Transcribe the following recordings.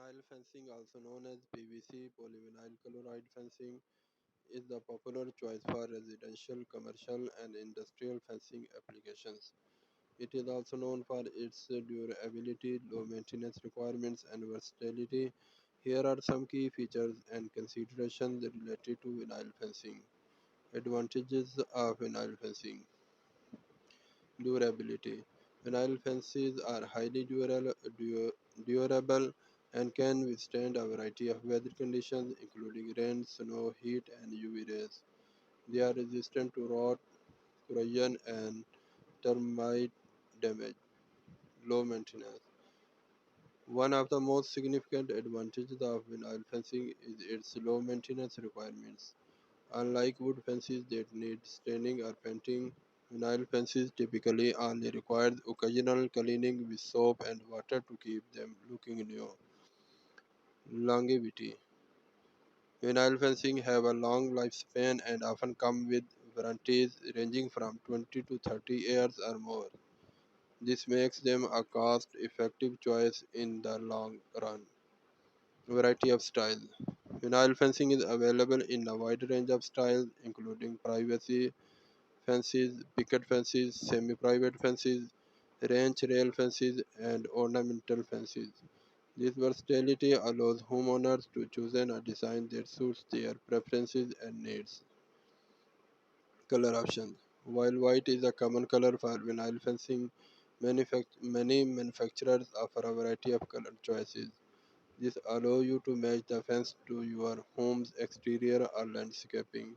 Vinyl fencing, also known as PVC polyvinyl chloride fencing, is the popular choice for residential, commercial, and industrial fencing applications. It is also known for its durability, low maintenance requirements, and versatility. Here are some key features and considerations related to vinyl fencing. Advantages of vinyl fencing. Durability. Vinyl fences are highly durable and can withstand a variety of weather conditions, including rain, snow, heat, and UV rays. They are resistant to rot, corrosion, and termite damage. Low maintenance. One of the most significant advantages of vinyl fencing is its low maintenance requirements. Unlike wood fences that need staining or painting, vinyl fences typically only require occasional cleaning with soap and water to keep them looking new. Longevity. Vinyl fencing have a long lifespan and often come with warranties ranging from 20 to 30 years or more. This makes them a cost-effective choice in the long run. Variety of style. Vinyl fencing is available in a wide range of styles, including privacy fences, picket fences, semi-private fences, ranch rail fences, and ornamental fences. This versatility allows homeowners to choose a design that suits their preferences and needs. Color options. While white is a common color for vinyl fencing, many manufacturers offer a variety of color choices. This allows you to match the fence to your home's exterior or landscaping.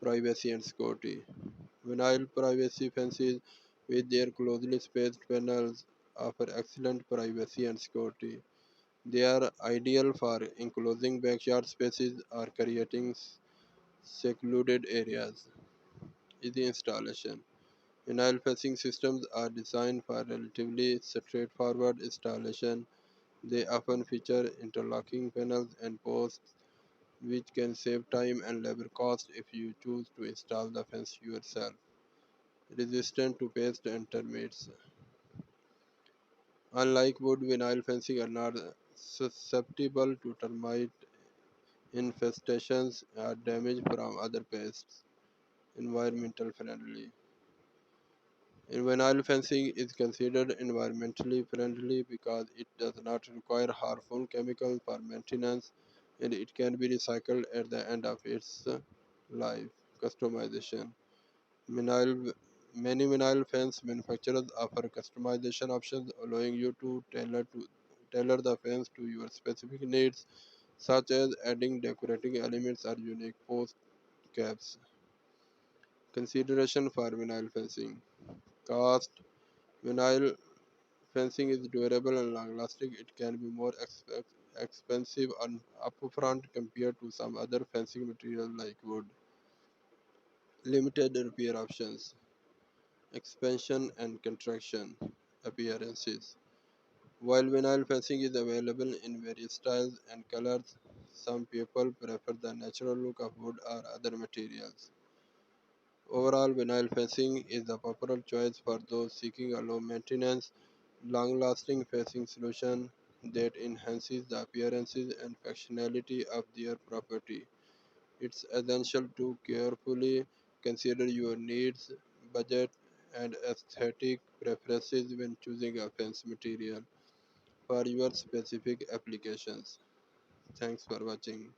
Privacy and security. Vinyl privacy fences with their closely spaced panels offer excellent privacy and security. They are ideal for enclosing backyard spaces or creating secluded areas. Easy installation. Vinyl fencing systems are designed for relatively straightforward installation. They often feature interlocking panels and posts, which can save time and labor cost if you choose to install the fence yourself. Resistant to pests and termites. Unlike wood, vinyl fencing are not susceptible to termite infestations or damage from other pests. Environmental friendly. Vinyl fencing is considered environmentally friendly because it does not require harmful chemicals for maintenance and it can be recycled at the end of its life. Customization. Vinyl, many vinyl fence manufacturers offer customization options allowing you to tailor the fence to your specific needs, such as adding decorating elements or unique post caps. Consideration for vinyl fencing. Cost. Vinyl fencing is durable and long-lasting. It can be more expensive and upfront compared to some other fencing materials like wood. Limited repair options. Expansion and contraction. Appearances. While vinyl fencing is available in various styles and colors, some people prefer the natural look of wood or other materials. Overall, vinyl fencing is a popular choice for those seeking a low maintenance, long lasting fencing solution that enhances the appearances and functionality of their property. It's essential to carefully consider your needs, budget, and aesthetic preferences when choosing a fence material for your specific applications. Thanks for watching.